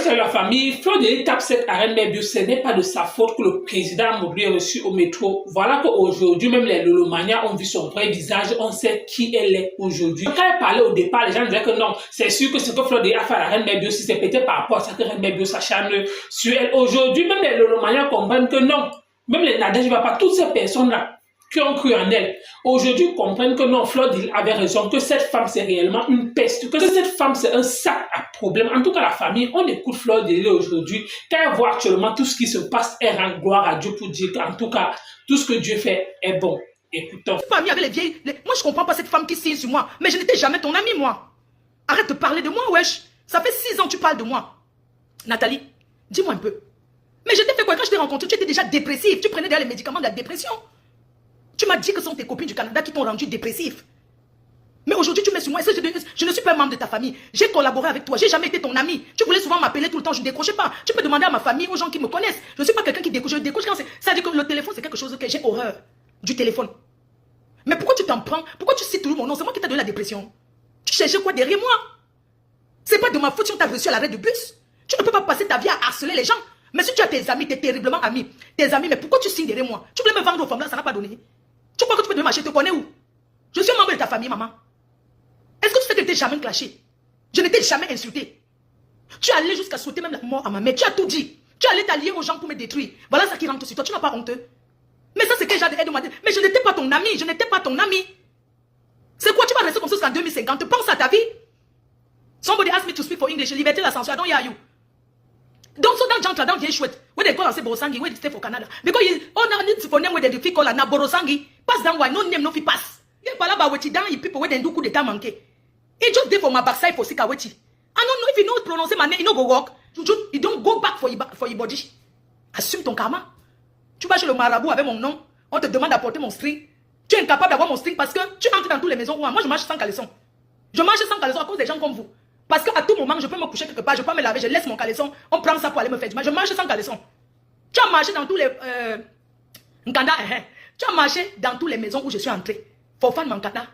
salut la famille. Fleur tape cette arène Merbius. Ce n'est pas de sa faute que le président Amadou est reçu au métro. Voilà qu'aujourd'hui, même les Lolomania ont vu son vrai visage. On sait qui elle est aujourd'hui. Quand elle parlait au départ, les gens disaient que non, c'est sûr que ce que Fleur a fait à la reine Merbius, c'est peut-être par rapport à ça que Reine Merbius s'acharne sur elle. Aujourd'hui, même les Lolomania comprennent que non. Même les Nadège ne va pas. Toutes ces personnes-là qui ont cru en elle, aujourd'hui comprennent que non, Fleur avait raison, que cette femme c'est réellement une peste, que cette femme c'est un sac à problème. En tout cas, la famille, on écoute Fleur aujourd'hui. Quand elle voit actuellement tout ce qui se passe, elle rend gloire à Dieu pour dire qu'en tout cas, tout ce que Dieu fait est bon. Écoutons. Famille avec les vieilles. Moi, je comprends pas cette femme qui signe sur moi. Mais je n'étais jamais ton ami, moi. Arrête de parler de moi, wesh. Ça fait 6 ans que tu parles de moi. Nathalie, dis-moi un peu. Mais je t'ai fait quoi quand je t'ai rencontré? Tu étais déjà dépressif. Tu prenais déjà les médicaments de la dépression. Tu m'as dit que ce sont tes copines du Canada qui t'ont rendu dépressif. Mais aujourd'hui, tu mets sur moi. Je ne suis pas un membre de ta famille. J'ai collaboré avec toi. J'ai jamais été ton ami. Tu voulais souvent m'appeler tout le temps. Je ne décrochais pas. Tu peux demander à ma famille, aux gens qui me connaissent. Je ne suis pas quelqu'un qui décroche. Je décroche quand c'est. Ça veut dire que le téléphone, c'est quelque chose que j'ai horreur du téléphone. Mais pourquoi tu t'en prends? Pourquoi tu cites toujours mon nom? C'est moi qui t'ai donné la dépression. Tu cherchais quoi derrière moi? C'est pas de ma faute si on t'a reçu à l'arrêt de bus. Tu ne peux pas passer ta vie à harceler les gens. Mais si tu as tes amis, tes terriblement amis, tes amis, mais pourquoi tu signes derrière moi? Tu voulais me vendre aux femmes là, ça n'a pas donné. Tu crois que tu peux te marcher? Je te connais où? Je suis un membre de ta famille, maman. Est-ce que tu sais que je n'étais jamais clashé? Je n'étais jamais insulté. Tu es allé jusqu'à souhaiter même la mort à ma mère. Tu as tout dit. Tu es allé t'allier aux gens pour me détruire. Voilà ça qui rentre sur toi. Tu n'as pas honte. Mais ça, c'est que j'ai demandé. Mais je n'étais pas ton ami. Je n'étais pas ton ami. C'est quoi? Tu vas rester comme ça jusqu'en 2050. Pense à ta vie. Somebody asked me to speak for English. Liberté la censure. I don't hear you. Donc, so that jungle, don't get chouette. When they call and say Borosangi, when they stay for Canada. Because all now need for name where they fit call and Borosangi. Pass down why no name no fi pass. You parla about what you down people when they do coup d'état manqué. It just there for my backside for Sikaweti. I don't know if you know pronounce my name, you no go walk. You don't go back for your body. Assume ton karma. Tu vas chez le marabout avec mon nom. On te demande d'apporter mon string. Tu es incapable d'avoir mon string parce que tu entres dans toutes les maisons. Moi, je marche sans caleçon. Je marche sans caleçon à cause des gens comme vous. Parce qu'à tout moment, je peux me coucher quelque part, je peux me laver, je laisse mon caleçon, on prend ça pour aller me faire du mal. Je marche sans caleçon. Tu as marché dans tous les... Nkanda, tu as marché dans toutes les maisons où je suis entré. For fun, Mankanda.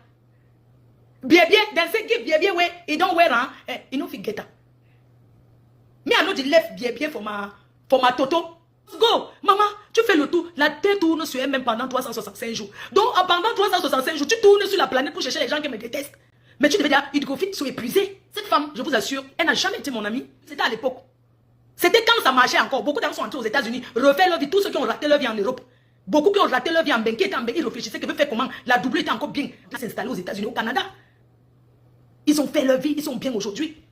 Bien, dans ce qui bien, ouais, et don't wear, hein, you know, forget that. Me, I know the left bien for ma toto. Go, maman, tu fais le tour. La terre tourne sur elle-même pendant 365 jours. Donc, pendant 365 jours, tu tournes sur la planète pour chercher les gens qui me détestent. Mais tu devais dire, Hydrophile sont épuisés. Cette femme, je vous assure, elle n'a jamais été mon amie. C'était à l'époque. C'était quand ça marchait encore. Beaucoup d'enfants sont entrés aux États-Unis, refait leur vie. Tous ceux qui ont raté leur vie en Europe. Beaucoup qui ont raté leur vie en Benké, étaient en Benké, ils réfléchissaient qu'ils veulent faire comment. La double était encore bien. Ils s'installer aux États-Unis, au Canada. Ils ont fait leur vie, ils sont bien aujourd'hui.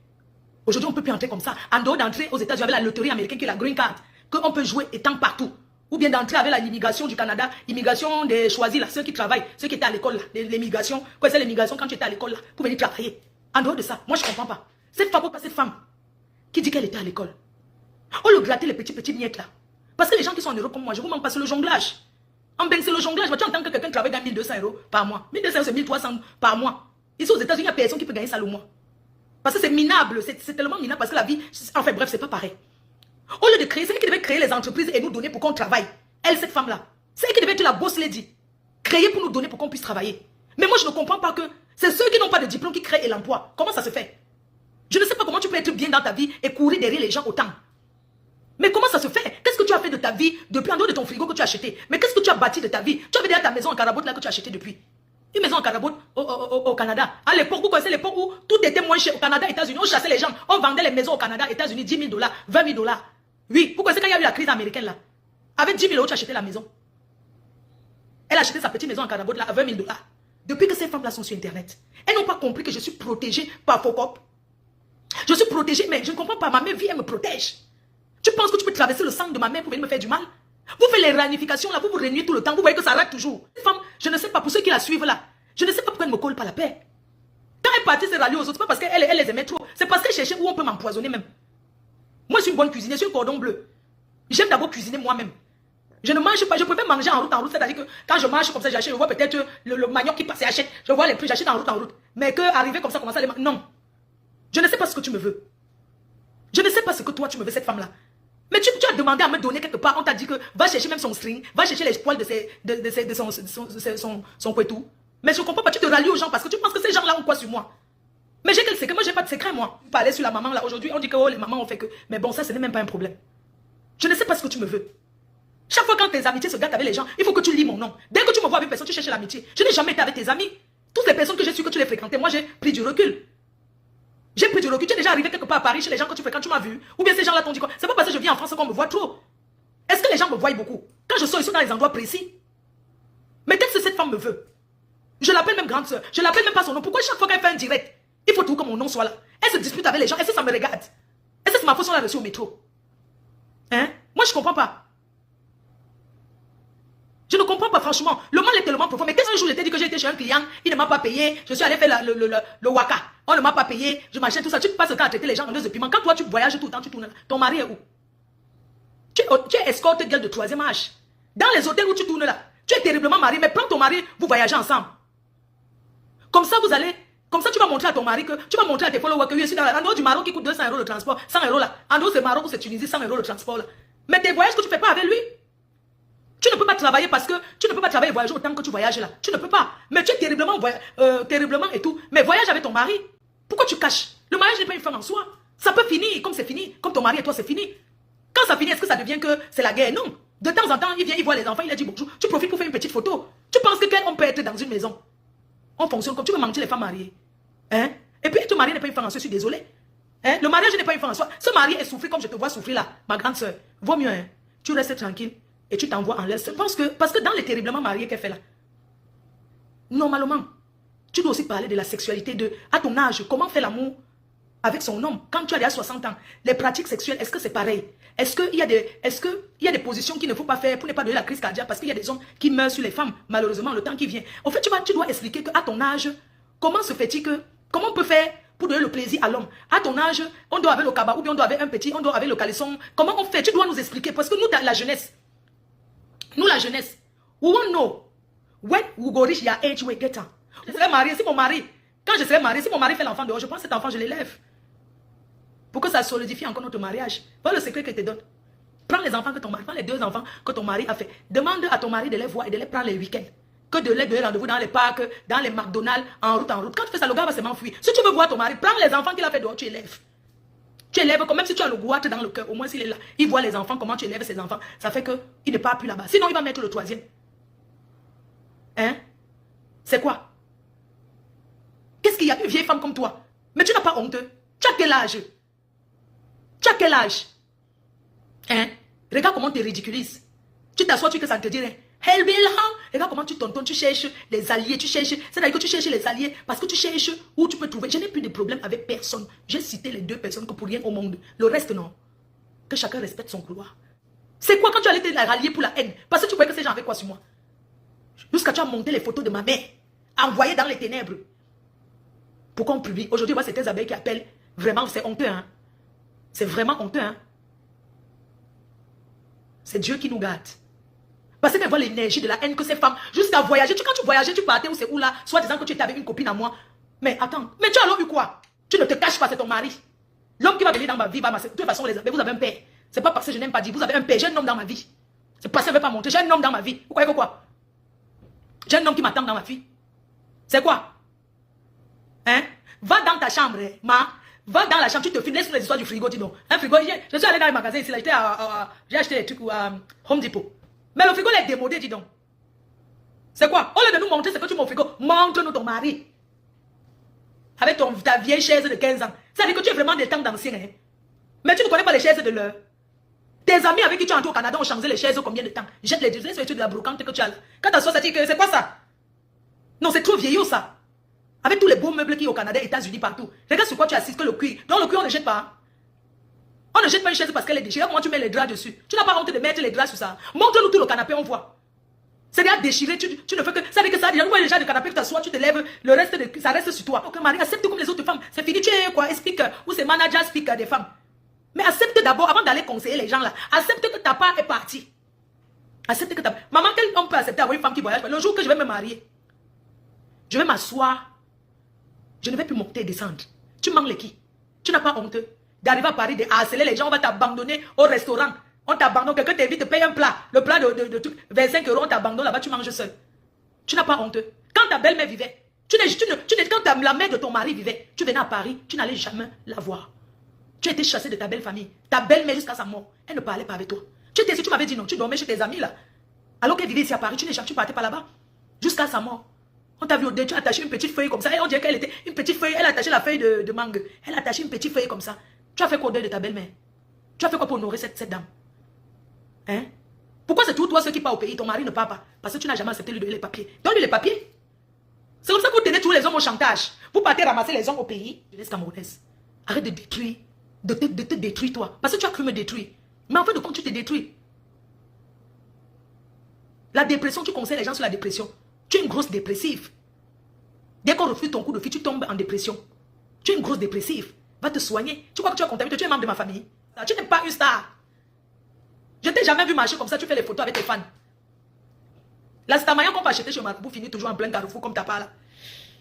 Aujourd'hui, on ne peut plus entrer comme ça. En dehors d'entrer aux États-Unis avec la loterie américaine qui est la green card, qu'on peut jouer étant partout. Ou bien d'entrer avec l'immigration du Canada, l'immigration des choisis, là, ceux qui travaillent, ceux qui étaient à l'école, l'immigration. Quoi, c'est l'immigration quand tu étais à l'école, là, pour venir travailler. En dehors de ça, moi je ne comprends pas. Cette femme, pas cette femme, qui dit qu'elle était à l'école. On le gratter les petits miettes là. Parce que les gens qui sont en Europe comme moi, je vous manque pas, c'est le jonglage. En Bengue, c'est le jonglage. Tu entends que quelqu'un travaille dans 1200 € par mois. 1200 c'est 1300 par mois. Ici aux États-Unis, il n'y a personne qui peut gagner ça le mois. Parce que c'est minable, c'est tellement minable parce que la vie, enfin bref, c'est pas pareil. Au lieu de créer, c'est elle qui devait créer les entreprises et nous donner pour qu'on travaille. Elle, cette femme-là, c'est elle qui devait être la boss lady. Créer pour nous donner pour qu'on puisse travailler. Mais moi, je ne comprends pas que c'est ceux qui n'ont pas de diplôme qui créent l'emploi. Comment ça se fait? Je ne sais pas comment tu peux être bien dans ta vie et courir derrière les gens autant. Mais comment ça se fait? Qu'est-ce que tu as fait de ta vie depuis en dehors de ton frigo que tu as acheté? Mais qu'est-ce que tu as bâti de ta vie? Tu avais déjà ta maison en Carabote là que tu as acheté depuis. Une maison en Carabote au Canada. À l'époque, vous connaissez l'époque où tout était moins cher au Canada, États-Unis. On chassait les gens. On vendait les maisons au Canada, États-Unis, 10 000 $, 20 000 $. Oui, vous connaissez quand il y a eu la crise américaine là. Avec 10 000 €, tu as acheté la maison. Elle a acheté sa petite maison en Carabote là à 20 000 $. Depuis que ces femmes là sont sur Internet, elles n'ont pas compris que je suis protégée par Focop. Je suis protégée, mais je ne comprends pas. Ma mère vit, elle me protège. Tu penses que tu peux traverser le sang de ma mère pour venir me faire du mal? Vous faites les réunifications là, vous vous réunissez tout le temps, vous voyez que ça rate toujours. Cette femme, je ne sais pas, pour ceux qui la suivent là, je ne sais pas pourquoi elle ne me colle pas la paix. Quand elle est partie se rallier aux autres, pas parce qu'elle les aimait trop, c'est parce qu'elle cherchait où on peut m'empoisonner même. Moi je suis une bonne cuisinière, je suis un cordon bleu. J'aime d'abord cuisiner moi-même. Je ne mange pas, je préfère manger en route, c'est-à-dire que quand je mange comme ça, j'achète, je vois peut-être le manioc qui passe, j'achète, je vois les prix, j'achète en route. Mais que arriver comme ça, commencer à les non. Je ne sais pas ce que tu me veux. Je ne sais pas ce que toi tu me veux, cette femme-là. Mais tu as demandé à me donner quelque part, on t'a dit que va chercher même son string, va chercher les poils de son couetou. Mais je ne comprends pas, tu te rallies aux gens parce que tu penses que ces gens-là ont quoi sur moi? Mais j'ai quel secret? Moi, j'ai pas de secret, moi. Parler sur la maman, là, aujourd'hui, on dit que oh, les mamans ont fait que... Mais bon, ça, ce n'est même pas un problème. Je ne sais pas ce que tu me veux. Chaque fois quand tes amitiés se gâtent avec les gens, il faut que tu lis mon nom. Dès que tu me vois avec personne, tu cherches l'amitié. Je n'ai jamais été avec tes amis. Toutes les personnes que j'ai su que tu les fréquentais, moi, j'ai pris du recul. J'ai pris du recul. Tu es déjà arrivé quelque part à Paris chez les gens que tu fréquentes, tu m'as vu. Ou bien ces gens-là t'ont dit quoi? C'est pas parce que je viens en France qu'on me voit trop. Est-ce que les gens me voient beaucoup? Quand je sors, ils sont dans les endroits précis. Mais qu'est-ce que cette femme me veut? Je l'appelle même grande soeur. Je l'appelle même pas son nom. Pourquoi chaque fois qu'elle fait un direct, il faut tout que mon nom soit là? Elle se dispute avec les gens. Est-ce que ça me regarde? Est-ce que c'est ma façon de la reçue au métro? Hein? Moi, je comprends pas. Je ne comprends pas, franchement. Le mal est tellement profond. Mais qu'est-ce qu'un jour, je t'ai dit que j'ai été chez un client, il ne m'a pas payé, je suis allé faire le waka. On ne m'a pas payé, je m'achète tout ça. Tu passes le temps à traiter les gens en 2 de piment. Quand toi, tu voyages tout le temps, tu tournes. Ton mari est où? Tu es escorte gueule de 3e âge. Dans les hôtels où tu tournes là, tu es terriblement marié, mais prends ton mari, vous voyagez ensemble. Comme ça, vous allez... Comme ça, tu vas montrer à ton mari que... Tu vas montrer à tes followers que je suis dans la... En dehors du Maroc qui coûte 200 € le transport, 100 € là. En dehors c'est Maroc ou c'est Tunisie, 100 € le transport là. Mais tes voyages que tu ne fais pas avec lui, tu ne peux pas travailler parce que... Tu ne peux pas travailler et voyager autant que tu voyages là. Tu ne peux pas. Mais tu es terriblement et tout. Mais voyage avec ton mari. Pourquoi tu caches? Le mariage n'est pas une fin en soi. Ça peut finir comme c'est fini. Comme ton mari et toi, c'est fini. Quand ça finit, est-ce que ça devient que c'est la guerre? Non. De temps en temps, il vient, il voit les enfants, il a dit bonjour. Tu profites pour faire une petite photo. Tu penses que on peut être dans une maison? On fonctionne comme tu veux mentir les femmes mariées. Hein? Et puis, ton mari n'est pas une femme en soi, je suis désolé. Hein? Le mariage n'est pas une femme en soi. Ce mari est souffrir comme je te vois souffrir là, ma grande soeur. Vaut mieux, hein? Tu restes tranquille et tu t'envoies en l'air. Parce que dans les terriblement mariés qu'elle fait là, normalement, tu dois aussi parler de la sexualité, de à ton âge, comment faire l'amour avec son homme. Quand tu as déjà 60 ans, les pratiques sexuelles, est-ce que c'est pareil? Est-ce qu'il y a des positions qu'il ne faut pas faire pour ne pas donner la crise cardiaque? Parce qu'il y a des hommes qui meurent sur les femmes, malheureusement, le temps qui vient. En fait, tu dois expliquer qu'à ton âge, comment se fait-il que... Comment on peut faire pour donner le plaisir à l'homme? À ton âge, on doit avoir le cabas, ou bien on doit avoir un petit, on doit avoir le caleçon. Comment on fait? Tu dois nous expliquer. Parce que nous, la jeunesse, we won't know when we go reach your age, we get on. Je serai mariée, quand je serai mariée, si mon mari fait l'enfant dehors, je prends cet enfant, je l'élève. Pour que ça solidifie encore notre mariage. Voilà le secret que je te donne. Prends les enfants que ton mari, prends les 2 enfants que ton mari a fait. Demande à ton mari de les voir et de les prendre les week-ends. Que de les donner rendez-vous dans les parcs, dans les McDonald's, en route. Quand tu fais ça, le gars va se m'enfuir. Si tu veux voir ton mari, prends les enfants qu'il a fait dehors, tu élèves. Tu élèves, comme même si tu as le goût dans le cœur, au moins s'il est là, il voit les enfants, comment tu élèves ses enfants. Ça fait qu'il ne part plus là-bas. Sinon, il va mettre le 3e. Hein? C'est quoi? Qu'est-ce qu'il y a une vieille femme comme toi? Mais tu n'as pas honte. Tu as quel âge? Tu as quel âge? Hein? Regarde comment tu te ridiculises. Tu t'assois, tu que ça ne te dit rien. Regarde comment tu tontonnes, tu cherches les alliés, tu cherches. C'est-à-dire que tu cherches les alliés parce que tu cherches où tu peux trouver. Je n'ai plus de problème avec personne. J'ai cité les 2 personnes que pour rien au monde. Le reste, non. Que chacun respecte son couloir. C'est quoi quand tu allais te rallier pour la haine? Parce que tu voyais que ces gens avaient quoi sur moi? Jusqu'à tu as monté les photos de ma mère, envoyées dans les ténèbres. Pourquoi on publie? Aujourd'hui, moi, c'est tes abeilles qui appellent. Vraiment, c'est honteux, hein? C'est vraiment honteux, hein? C'est Dieu qui nous garde. Parce qu'elle voit l'énergie de la haine que ces femmes, jusqu'à voyager. Quand tu voyageais, tu partais où c'est où là, soit disant que tu étais avec une copine à moi. Mais attends, mais tu as alors eu quoi? Tu ne te caches pas, c'est ton mari. L'homme qui va venir dans ma vie va m'accepter. De toute façon, vous avez un père. C'est pas parce que je n'aime pas dire, vous avez un père. J'ai un homme dans ma vie. C'est parce que je ne vais pas monter. J'ai un homme dans ma vie. Vous croyez que quoi? J'ai un homme qui m'attend dans ma vie. C'est quoi? Hein? Va dans ta chambre, ma. Va dans la chambre, tu te finis, laisse les histoires du frigo, dis donc. Un frigo, je suis allé dans le magasin ici, là, j'ai acheté des trucs à Home Depot. Mais le frigo, il est démodé, dis donc. C'est quoi? Au lieu de nous montrer ce que tu mets au frigo, montre-nous ton mari. Avec ta vieille chaise de 15 ans. Ça veut dire que tu es vraiment des temps d'anciens. Hein? Mais tu ne connais pas les chaises de l'heure. Tes amis avec qui tu es entré au Canada ont changé les chaises combien de temps? Jette les trucs de la brocante que tu as là. Quand tu as ça, c'est quoi ça? Non, c'est trop vieillot ça. Avec tous les beaux meubles qui sont au Canada, États-Unis, partout. Regarde sur quoi tu assistes que le cuir. Donc le cuir, on ne jette pas. On ne jette pas une chaise parce qu'elle est déchirée. Comment tu mets les draps dessus? Tu n'as pas honte de mettre les draps sur ça. Montre-nous tout le canapé, on voit. C'est déjà déchiré. Tu ne fais que... Ça veut dire que ça, déjà, les gens de canapé, tu t'assois, tu te lèves, le reste, ça reste sur toi. Ok, Marie, accepte comme les autres femmes. C'est fini, tu es quoi? Explique. Ou c'est manager, speaker des femmes. Mais accepte d'abord, avant d'aller conseiller les gens là, accepte que ta part est partie. Accepte que ta part... Maman, quel homme peut accepter avoir une femme qui voyage? Le jour que je vais me marier, je vais m'asseoir. Je ne vais plus monter et descendre. Tu manques les qui? Tu n'as pas honte d'arriver à Paris, de harceler les gens, on va t'abandonner au restaurant. On t'abandonne, quelqu'un t'invite, te paye un plat. Le plat de 25 €, on t'abandonne là-bas, tu manges seul. Tu n'as pas honte. Quand ta belle-mère vivait, Quand la mère de ton mari vivait, tu venais à Paris, tu n'allais jamais la voir. Tu étais chassé de ta belle famille. Ta belle-mère jusqu'à sa mort, elle ne parlait pas avec toi. Si tu m'avais dit non, tu dormais chez tes amis là. Alors qu'elle vivait ici à Paris, tu partais pas là-bas. Jusqu'à sa mort. On t'a vu au dé, tu as attaché une petite feuille comme ça. Et on dirait qu'elle était une petite feuille. Elle a attaché la feuille de mangue. Elle a attaché une petite feuille comme ça. Tu as fait quoi au deuil de ta belle-mère? Tu as fait quoi pour honorer cette dame? Hein? Pourquoi c'est tout toi ceux qui partent au pays? Ton mari ne part pas. Parce que tu n'as jamais accepté de lui donner les papiers. Donne-lui les papiers. C'est comme ça que vous tenez tous les hommes au chantage. Vous partez ramasser les hommes au pays. Jeunesse camerounaise. Arrête de détruire. De te détruire toi. Parce que tu as cru me détruire. Mais en fait de compte tu te détruis. La dépression, tu conseilles les gens sur la dépression. Tu es une grosse dépressive. Dès qu'on refuse ton coup de fil, tu tombes en dépression. Tu es une grosse dépressive. Va te soigner. Tu crois que tu as comptabilité, tu es membre de ma famille. Tu n'es pas une star. Je t'ai jamais vu marcher comme ça, tu fais les photos avec tes fans. La Stamayan qu'on va acheter chez Marabout finit toujours en plein carrefour comme ta part là.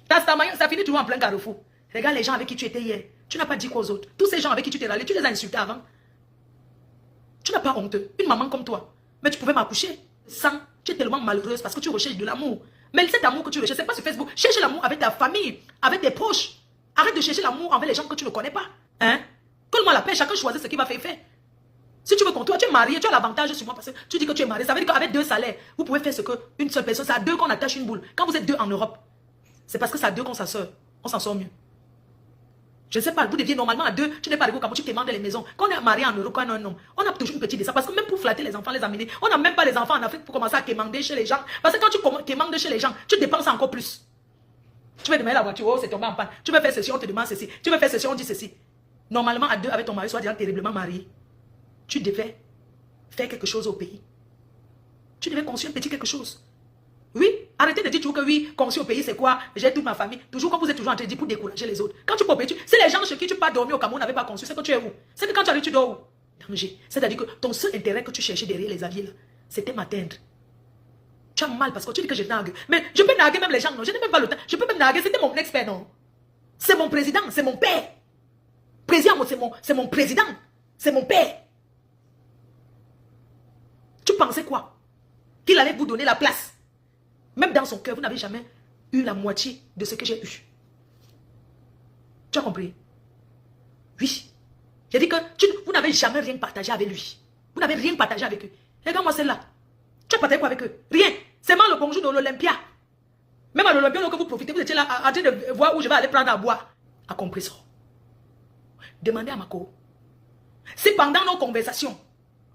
Ta Stamayan, ça finit toujours en plein carrefour. Regarde les gens avec qui tu étais hier. Tu n'as pas dit quoi aux autres. Tous ces gens avec qui tu t'es râlé, tu les as insultés avant. Tu n'as pas honte. Une maman comme toi. Mais tu pouvais m'accoucher. Sans, tu es tellement malheureuse parce que tu recherches de l'amour. Mais cet amour que tu recherches, c'est pas sur Facebook. Cherche l'amour avec ta famille, avec tes proches. Arrête de chercher l'amour envers les gens que tu ne connais pas. Hein? Colle-moi la paix, chacun choisit ce qu'il va faire. Si tu veux qu'on toi, tu es marié, tu as l'avantage sur moi parce que tu dis que tu es marié. Ça veut dire qu'avec 2 salaires, vous pouvez faire ce qu'une seule personne. C'est à 2 qu'on attache une boule. Quand vous êtes 2 en Europe, c'est parce que c'est à 2 qu'on s'en sort. On s'en sort mieux. Je ne sais pas, vous deviez normalement à 2, tu n'es pas arrivé au Cameroun, tu commandes les maisons. Quand on est marié en Europe, quand on a un homme, on a toujours une petite de ça. Parce que même pour flatter les enfants, les amener, on n'a même pas les enfants en Afrique pour commencer à quémander chez les gens. Parce que quand tu quémandes chez les gens, tu dépenses encore plus. Tu veux demander la voiture, oh c'est tombé en panne. Tu veux faire ceci, on te demande ceci. Tu veux faire ceci, on dit ceci. Normalement à 2 avec ton mari, soit déjà terriblement marié. Tu devais faire quelque chose au pays. Tu devais construire un petit quelque chose. Oui, arrêtez de dire toujours que oui, construire au pays c'est quoi? J'ai toute ma famille. Toujours quand vous êtes toujours en train de dire pour décourager les autres. Quand tu peux au pays, si les gens chez qui tu pars dormir au Cameroun n'avaient pas construit, c'est que tu es où? C'est que quand tu arrives, tu dors où? Danger. C'est-à-dire que ton seul intérêt que tu cherchais derrière les avis là, c'était m'atteindre. Tu as mal parce que tu dis que je nague. Mais je peux naguer même les gens, non? Je n'ai même pas le temps. Je peux même naguer, c'était mon expert, non? C'est mon président, c'est mon père. Président, c'est mon président. C'est mon père. Tu pensais quoi? Qu'il allait vous donner la place. Même dans son cœur, vous n'avez jamais eu la moitié de ce que j'ai eu. Tu as compris? Oui. J'ai dit que vous n'avez jamais rien partagé avec lui. Vous n'avez rien partagé avec eux. Regarde-moi celle-là. Tu as partagé quoi avec eux? Rien. C'est mal le bonjour de l'Olympia. Même à l'Olympia, donc vous profitez, vous étiez là en train de voir où je vais aller prendre à boire. A compris ça? Demandez à Mako. C'est pendant nos conversations.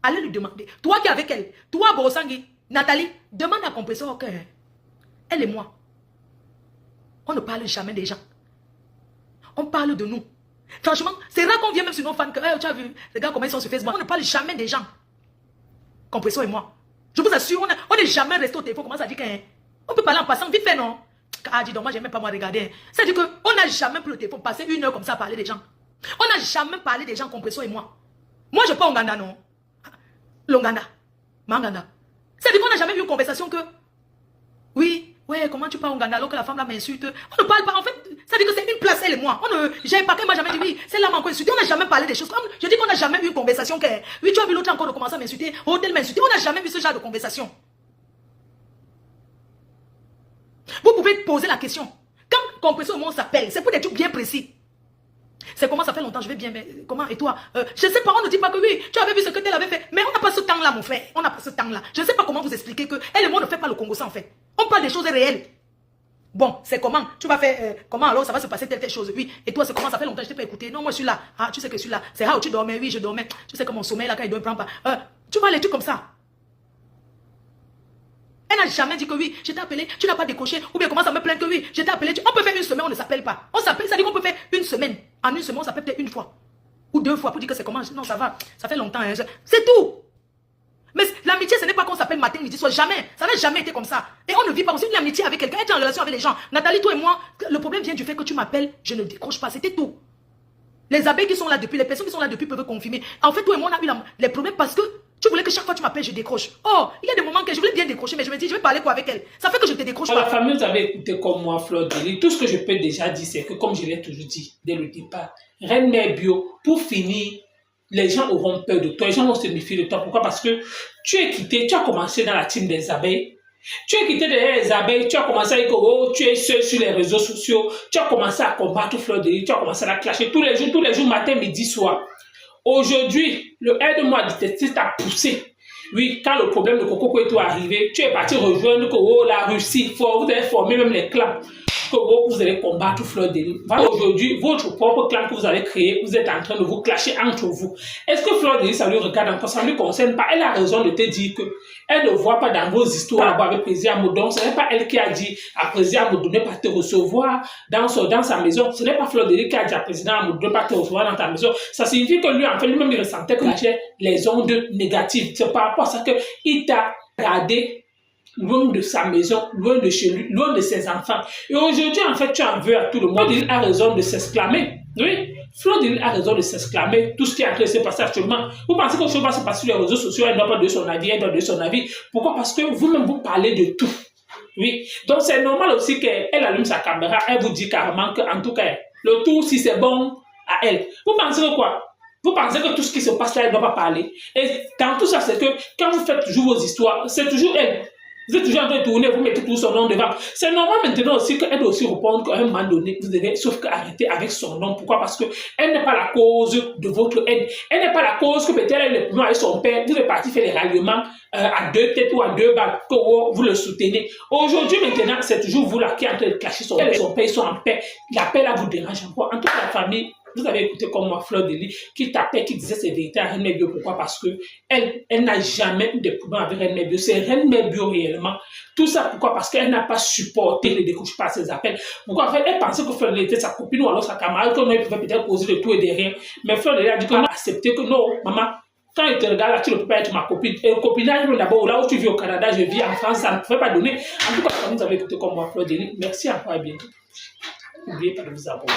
Allez lui demander. Toi qui es avec elle, toi Borosangui, Nathalie, demande à Compresseur que elle et moi, on ne parle jamais des gens. On parle de nous. Franchement, c'est rare qu'on vienne même sur nos fans que tu as vu, les gars comment ils sont sur Facebook. On ne parle jamais des gens. Compresseur et moi. Je vous assure, on n'est jamais resté au téléphone. Comment ça dit qu'on peut parler en passant vite fait, non? Ah, dis donc, moi, j'aime même pas moi regarder. C'est-à-dire qu'on n'a jamais pris le téléphone, passer 1 heure comme ça à parler des gens. On n'a jamais parlé des gens, Compresseur et moi. Moi, je ne suis pas Ouganda, non. L'Ouganda. Manganda. C'est-à-dire qu'on n'a jamais eu une conversation que... Oui, ouais, comment tu parles Ouganda alors que la femme là m'insulte? On ne parle pas, en fait, ça veut dire que c'est une place, elle et moi. J'ai pas qu'elle m'a jamais dit, oui, c'est là m'a encore insulté. On n'a jamais parlé des choses. Je dis qu'on n'a jamais eu une conversation que... Oui, tu as vu l'autre encore de commencer à m'insulter. Oh, tel m'a insulté. On n'a jamais vu ce genre de conversation. Vous pouvez poser la question. Quand Compresseur au monde s'appelle, c'est pour des trucs bien précis. C'est comment ça fait longtemps, je vais bien, mais comment, et toi? Je ne sais pas, on ne dit pas que oui, tu avais vu ce que tu avais fait. Mais on n'a pas ce temps-là, mon frère. On n'a pas ce temps-là. Je ne sais pas comment vous expliquer que elle et moi ne fait pas le Congo ça, en fait. On parle des choses réelles. Bon, c'est comment? Tu vas faire, comment alors ça va se passer telle chose? Oui, et toi, c'est comment ça fait longtemps, je t'ai pas écouté? Non, moi je suis là. Ah, tu sais que je suis là. C'est où tu dormais? Oui, je dormais. Tu sais que mon sommeil là, quand il doit prendre pas. Tu vois les trucs comme ça. Elle n'a jamais dit que oui, je t'ai appelé, tu n'as pas décoché, ou bien commence à me plaindre que oui, je t'ai appelé, on peut faire 1 semaine, on ne s'appelle pas. On s'appelle, ça dit qu'on peut faire 1 semaine. En 1 semaine, on s'appelle peut-être 1 fois. Ou 2 fois pour dire que c'est comment. Non, ça va, ça fait longtemps. Hein, c'est tout. Mais l'amitié, ce n'est pas qu'on s'appelle matin, midi, soir, jamais. Ça n'a jamais été comme ça. Et on ne vit pas aussi une amitié avec quelqu'un, être en relation avec les gens. Nathalie, toi et moi, le problème vient du fait que tu m'appelles, je ne décroche pas, c'était tout. Les abeilles qui sont là depuis, les personnes qui sont là depuis peuvent confirmer. En fait, toi et moi, on a eu les problèmes parce que tu voulais que chaque fois que tu m'appelles, je décroche. Oh, il y a des moments que je voulais bien décrocher, mais je me dis, je vais parler quoi avec elle? Ça fait que je te décroche pas. La famille, vous avez écouté comme moi, Fleur de Lys. Tout ce que je peux déjà dire, c'est que, comme je l'ai toujours dit dès le départ, Reine Mère Bio, pour finir, les gens auront peur de toi. Les gens vont se méfier de toi. Pourquoi? Parce que tu es quitté, tu as commencé dans la team des abeilles. Tu es quitté derrière les abeilles, tu as commencé à dire que oh, tu es seul sur les réseaux sociaux, tu as commencé à combattre Fleur de Lys, tu as commencé à la clasher tous les jours, matin, midi, soir. Aujourd'hui, le aide-moi détective t'a poussé. Oui, quand le problème de Coco est arrivé, tu es parti rejoindre la Russie. Vous avez formé même les clans. Que vous allez combattre Fleur de Lys. Voilà, aujourd'hui, votre propre clan que vous avez créé, vous êtes en train de vous clasher entre vous. Est-ce que Fleur de Lys, ça lui regarde encore, ça ne lui concerne pas? Elle a raison de te dire que elle ne voit pas dans vos histoires là-bas avec Président Amoudon. Ce n'est pas elle qui a dit à Président Amoudon de ne pas te recevoir dans sa maison. Ce n'est pas Fleur de Lys qui a dit à Président Amoudon de ne pas te recevoir dans ta maison. Ça signifie que lui, en fait, lui-même, il ressentait que les ondes négatives. C'est par rapport à ça qu'il t'a gardé loin de sa maison, loin de chez lui, loin de ses enfants. Et aujourd'hui, en fait, tu en veux à tout le monde. Fleur de Lys a raison de s'exclamer. Oui, Fleur de Lys a raison de s'exclamer. Tout ce qui est en train de se passer actuellement. Vous pensez que chose va se passer sur les réseaux sociaux, elle n'a pas de son avis, elle doit de son avis. Pourquoi? Parce que vous-même, vous parlez de tout. Oui, donc c'est normal aussi qu'elle allume sa caméra, elle vous dit carrément qu'en tout cas, le tout, si c'est bon à elle. Vous pensez que quoi? Vous pensez que tout ce qui se passe là, elle ne doit pas parler. Et dans tout ça, c'est que quand vous faites toujours vos histoires, c'est toujours elle. Vous êtes toujours en train de tourner, vous mettez tout son nom devant. C'est normal maintenant aussi qu'elle doit aussi répondre qu'à un moment donné, vous devez sauf qu'arrêter avec son nom. Pourquoi? Parce qu'elle n'est pas la cause de votre aide. Elle n'est pas la cause que peut-être elle est le problème avec son père. Vous êtes parti faire les ralliements à deux têtes ou à deux balles, que vous le soutenez. Aujourd'hui, maintenant, c'est toujours vous là qui êtes en train de cacher son père. Son père, ils sont en paix. La paix là vous dérange encore. En toute la famille, vous avez écouté comme moi, Fleur de Lys, qui tapait, qui disait ses vérités à Reine Mère Bio. Pourquoi? Parce qu'elle n'a jamais eu de problème avec Reine Mère Bio. C'est Reine Mère Bio réellement. Tout ça, pourquoi? Parce qu'elle n'a pas supporté ne décrocher pas ses appels. Pourquoi? En fait, elle pensait que Fleur de Lys était sa copine ou alors sa camarade, qu'on pouvait peut-être causer de tout et de rien. Mais Fleur de Lys a dit qu'on a accepté que non, maman, quand il te regarde là, tu ne peux pas être ma copine. Et le copinage, d'abord, là où tu vis au Canada, je vis en France, ça ne pouvait pas donner. En tout cas, vous avez écouté comme moi, Fleur de Lys. Merci encore et à bientôt. N'oubliez pas de vous abonner.